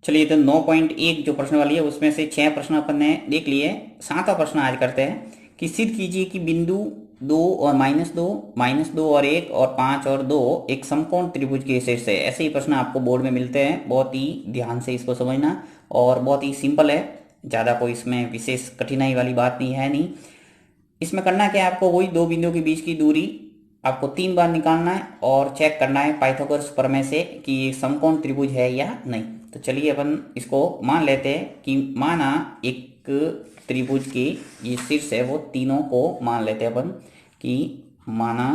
चलिए, तो 9.1 जो प्रश्न वाली है उसमें से 6 प्रश्न अपन ने देख लिए। 7वां प्रश्न आज करते हैं कि सिद्ध कीजिए कि बिंदु 2 और -2 और 1 और 5 और 2 एक समकोण त्रिभुज के शीर्ष है। ऐसे ही प्रश्न आपको बोर्ड में मिलते हैं, बहुत ही ध्यान से इसको समझना और बहुत ही सिंपल है, ज़्यादा कोई इसमें विशेष कठिनाई वाली बात नहीं है। नहीं, इसमें करना क्या है, आपको वही दो बिंदुओं के बीच की दूरी आपको 3 बार निकालना है और चेक करना है पाइथागोरस प्रमेय से कि ये समकोण त्रिभुज है या नहीं। तो चलिए अपन इसको मान लेते हैं कि माना एक त्रिभुज की ये शीर्ष है, वो तीनों को मान लेते हैं अपन कि माना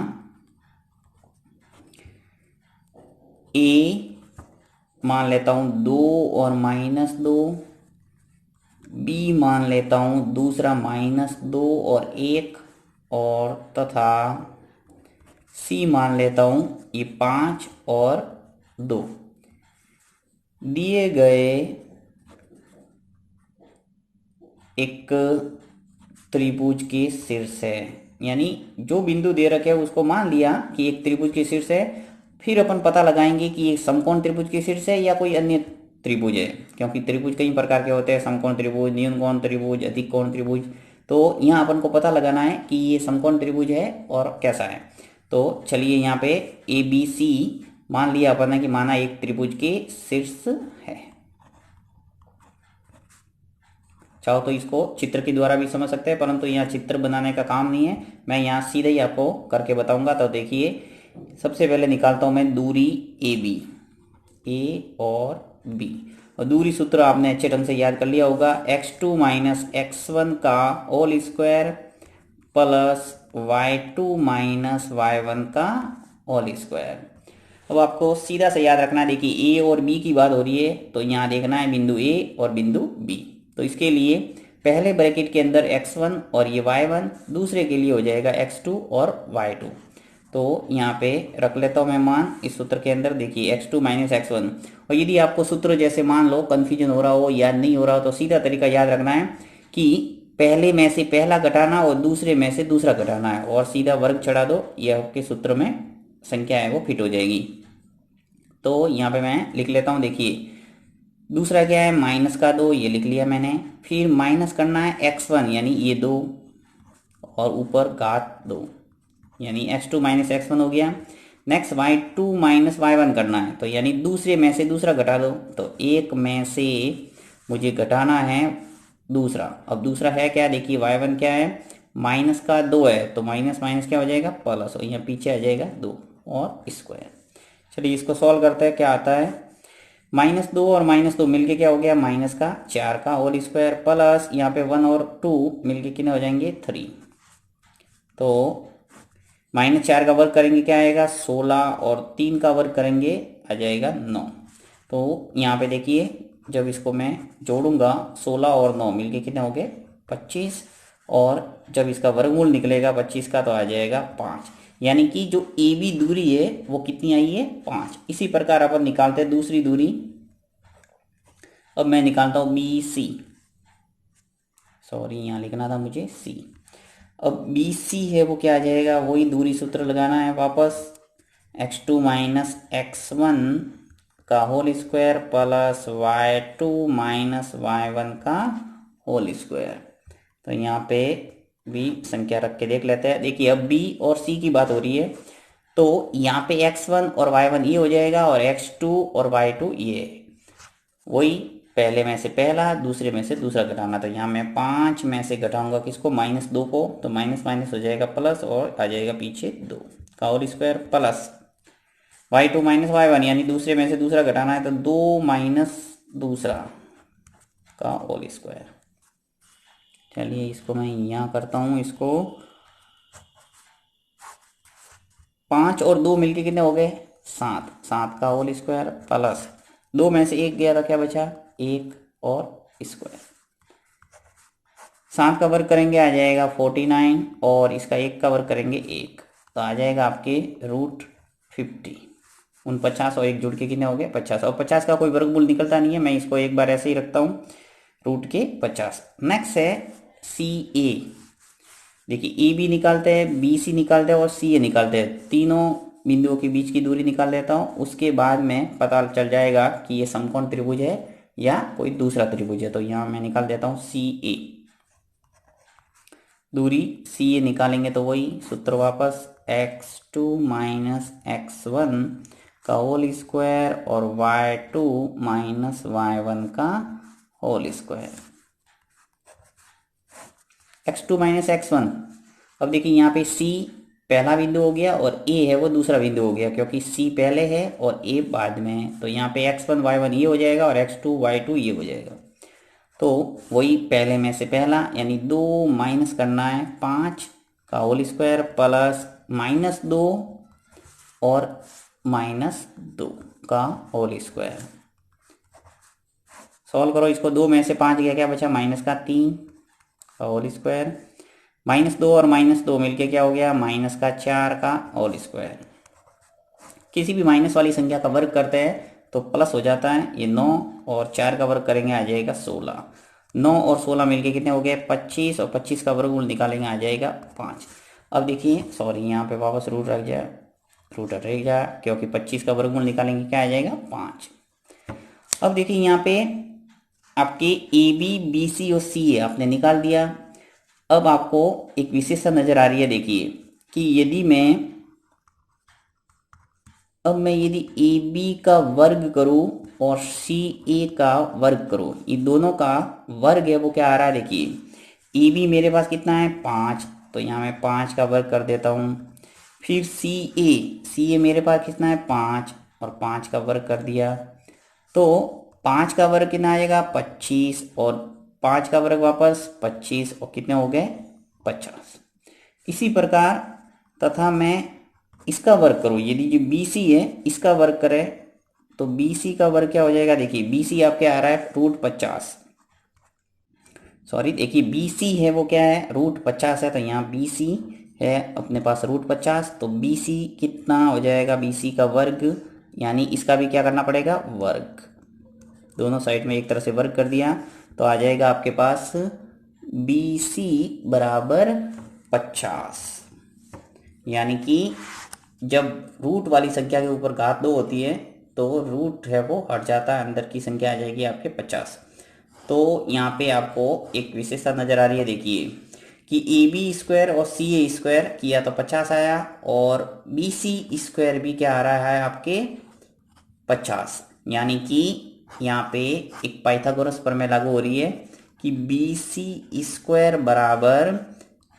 ए मान लेता हूं 2 और -2, बी मान लेता हूं दूसरा -2 और 1, और तथा सी मान लेता हूं ये 5 और 2। दिए गए एक त्रिभुज के शीर्ष है, यानी जो बिंदु दे रखे है उसको मान लिया कि एक त्रिभुज के शीर्ष है। फिर अपन पता लगाएंगे कि ये समकोण त्रिभुज के शीर्ष है या कोई अन्य त्रिभुज है, क्योंकि त्रिभुज कई प्रकार के होते हैं, समकोण त्रिभुज, न्यून कोण त्रिभुज, अधिक कोण त्रिभुज। तो यहाँ अपन को पता लगाना है कि ये समकोण त्रिभुज है और कैसा है। तो चलिए यहाँ पे ABC मान लिया अपन ने कि माना एक त्रिभुज के शीर्ष है। चाहो तो इसको चित्र के द्वारा भी समझ सकते हैं, परंतु यहाँ चित्र बनाने का काम नहीं है, मैं यहाँ सीधे ही आपको करके बताऊंगा। तो देखिए, सबसे पहले निकालता हूं मैं दूरी AB, A और B। और दूरी सूत्र आपने अच्छे ढंग से याद कर लिया होगा, x2 - x1 का whole square plus y2 - y1 का होल स्क्वायर। अब आपको सीधा से याद रखना है, देखिए A और B की बात हो रही है, तो यहाँ देखना है बिंदु A और बिंदु B। तो इसके लिए पहले ब्रैकेट के अंदर x1 और ये y1, दूसरे के लिए हो जाएगा x2 और y2। तो यहाँ पे रख लेता हूँ मैं मान इस सूत्र के अंदर। देखिए x2 - x1, और यदि आपको सूत्र जैसे मान लो कन्फ्यूजन हो रहा हो, याद नहीं हो रहा हो, तो सीधा तरीका याद रखना है कि पहले में से पहला घटाना और दूसरे में से दूसरा घटाना है, और सीधा वर्ग चढ़ा दो, यह आपके सूत्र में संख्या है वो फिट हो जाएगी। तो यहाँ पे मैं लिख लेता हूँ, देखिए दूसरा क्या है -2, ये लिख लिया मैंने। फिर माइनस करना है x1 यानी ये 2, और ऊपर घात 2 यानी x2 - x1 हो गया। नेक्स्ट y2 - y1 करना है, तो यानी दूसरे में से दूसरा घटा दो, तो एक में से मुझे घटाना है दूसरा। अब दूसरा है क्या, देखिए y1 क्या है, -2 है, तो माइनस माइनस क्या हो जाएगा, प्लस, और यहाँ पीछे आ जाएगा 2 और स्क्वायर। चलिए इसको सॉल्व करते हैं, क्या आता है, -2 और -2 मिलके क्या हो गया, -4 का होल स्क्वायर, प्लस यहाँ पे 1 और 2 मिलके कितने हो जाएंगे, 3। तो -4 का वर्ग करेंगे क्या आएगा, 16, और 3 का वर्ग करेंगे आ जाएगा 9। तो यहाँ पे देखिए जब इसको मैं जोड़ूंगा 16 और 9 मिलके कितने हो गए, 25, और जब इसका वर्गमूल निकलेगा 25 का तो आ जाएगा 5। यानी कि जो AB दूरी है वो कितनी आई है, 5। इसी प्रकार अपन निकालते हैं दूसरी दूरी। अब मैं निकालता हूँ BC, सॉरी यहाँ लिखना था मुझे C। अब BC है वो क्या आ जाएगा, वही दूरी सूत्र लगाना है वापस, x2 - x1 का whole square plus y2 - y1 का होल स्क्वायर। तो यहाँ पे भी संख्या रख के देख लेते हैं। देखिए अब B और C की बात हो रही है, तो यहाँ पे x1 और y1 ये हो जाएगा, और x2 और y2 ये, वही पहले में से पहला दूसरे में से दूसरा घटाना। तो यहाँ मैं 5 में से घटाऊंगा किसको, -2 को, तो माइनस माइनस हो जाएगा प्लस, और आ जाएगा पीछे 2 का whole square, plus y2 - y1 यानी दूसरे में से दूसरा घटाना है, तो 2 माइनस दूसरा का होल स्क्वायर। चलिए इसको मैं यहाँ करता हूँ, इसको 5 और 2 मिलके कितने हो गए, 7, 7 का होल स्क्वायर, प्लस 2 में से 1 गया तो क्या बचा, 1 और स्क्वायर। 7 का वर्ग करेंगे आ जाएगा 49, और इसका 1 का वर्ग करेंगे 1, तो आ जाएगा आपके √50। 49 और 1 जुड़ के कितने हो गए, 50, और 50 का कोई वर्गमूल निकलता नहीं है, मैं इसको एक बार ऐसे ही रखता हूँ √50। नेक्स्ट है CA। देखिए AB निकालते हैं, BC निकालते हैं और CA निकालते हैं, तीनों बिंदुओं के बीच की दूरी निकाल लेता हूँ। उसके बाद में पता चल जाएगा कि ये समकोण त्रिभुज है या कोई दूसरा त्रिभुज है। तो यहाँ मैं निकाल देता हूँ सी ए, दूरी सी ए निकालेंगे तो वही सूत्र वापस x2 माइनस x1 का होल स्क्वायर और y2 माइनस y1 का whole square. x2 minus x1, अब देखिए यहाँ पे c पहला बिंदु हो गया और a है वो दूसरा बिंदु हो गया, क्योंकि c पहले है और a बाद में है। तो यहाँ पे x1 y1 ये हो जाएगा और x2 y2 ये हो जाएगा। तो वही पहले में से पहला यानी 2 माइनस करना है 5 का होल स्क्वायर प्लस -2 और -2 का होल स्क्वायर। सॉल्व करो इसको, 2 में से 5 गया, क्या बचा माइनस का 3 का होल स्क्वायर, -2 और -2 मिलके क्या हो गया माइनस का 4 का होल स्क्वायर। किसी भी माइनस वाली संख्या का वर्ग करते हैं तो प्लस हो जाता है, ये 9 और 4 का वर्ग करेंगे आ जाएगा 16। 9 और 16 मिलके कितने हो गए 25 और 25 का वर्गमूल निकालेंगे आ जाएगा 5। अब देखिए सॉरी यहाँ पे वापस रूट रह जाए, रूट रहेगा क्योंकि 25 का वर्गमूल निकालेंगे क्या आ जाएगा 5। अब देखिए यहाँ पे आपके ए बी बी सी और सी ए आपने निकाल दिया। अब आपको एक विशेषता नजर आ रही है, देखिए कि यदि यदि ए बी का वर्ग करूं और सी ए का वर्ग करूं, ये दोनों का वर्ग है वो क्या आ रहा है, देखिए ए बी मेरे पास कितना है 5, तो यहाँ मैं 5 का वर्ग कर देता हूँ। फिर सी ए मेरे पास कितना है 5 और 5 का वर्ग कर दिया, तो 5 का वर्ग कितना आएगा 25 और 5 का वर्ग वापस 25 और कितने हो गए 50। इसी प्रकार तथा मैं इसका वर्ग करूं, यदि जो BC है इसका वर्ग करें तो BC का वर्ग क्या हो जाएगा, देखिए BC आपके आ रहा है √50, सॉरी देखिए BC है वो क्या है √50 है, तो यहाँ BC है अपने पास √50, तो BC कितना हो जाएगा BC का वर्ग, यानी इसका भी क्या करना पड़ेगा वर्ग, दोनों साइड में एक तरह से वर्ग कर दिया तो आ जाएगा आपके पास BC बराबर 50। यानी कि जब रूट वाली संख्या के ऊपर घात 2 होती है तो रूट है वो हट जाता है, अंदर की संख्या आ जाएगी आपके 50। तो यहाँ पे आपको एक विशेषता नजर आ रही है, देखिए कि AB² और CA² किया तो 50 आया और BC² भी क्या आ रहा है आपके 50। यानी कि यहाँ पे एक पाइथागोरस प्रमेय लागू हो रही है कि BC² बराबर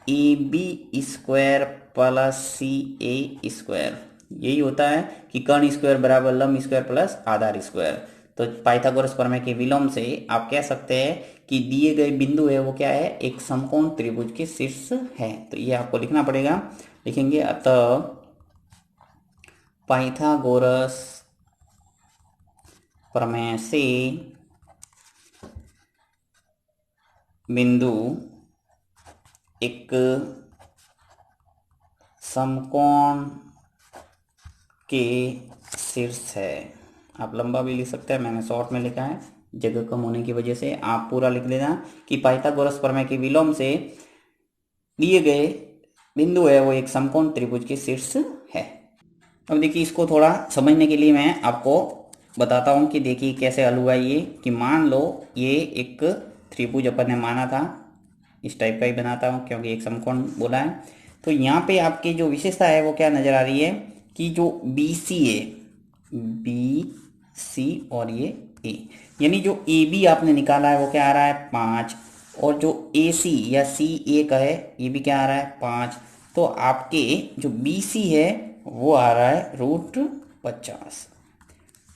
AB² प्लस CA², यही होता है कि कर्ण स्क्वायर बराबर लंब स्क्वायर प्लस आधार स्क्वायर। तो पाइथागोरस प्रमेय के विलोम से आप कह सकते हैं कि दिए गए बिंदु है वो क्या है एक समकोण त्रिभुज के शीर्ष है। तो ये आपको लिखना पड़ेगा, लिखेंगे अतः पाइथागोरस प्रमेय से बिंदु एक समकोण के शीर्ष है। आप लंबा भी लिख सकते हैं, मैंने शॉर्ट में लिखा है जगह कम होने की वजह से, आप पूरा लिख लेना कि पाइथागोरस प्रमेय के विलोम से दिए गए बिंदु है वो एक समकोण त्रिभुज के शीर्ष है। अब देखिए इसको थोड़ा समझने के लिए मैं आपको बताता हूँ कि देखिए कैसे हल हुआ ये, कि मान लो ये एक त्रिभुज अपन ने माना था, इस टाइप का ही बनाता हूँ क्योंकि एक समकोण बोला है। तो यहाँ पे आपकी जो विशेषता है वो क्या नजर आ रही है कि जो BC है, BC और ये A, यानी जो AB आपने निकाला है वो क्या आ रहा है 5 और जो AC या CA का है ये भी क्या आ रहा है 5। तो आपके जो BC है वो आ रहा है √50।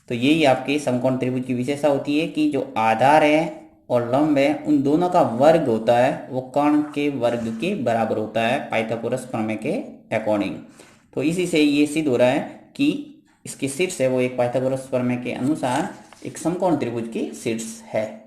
तो यही आपके समकोण त्रिभुज की विशेषता होती है कि जो आधार है और लंब है उन दोनों का वर्ग होता है वो कर्ण के वर्ग के बराबर होता है पाइथागोरस प्रमेय के अकॉर्डिंग। तो इसी से ये सिद्ध हो रहा है कि इसकी शीर्ष है वो एक पाइथागोरस प्रमेय के अनुसार एक समकोण त्रिभुज की शीर्ष है।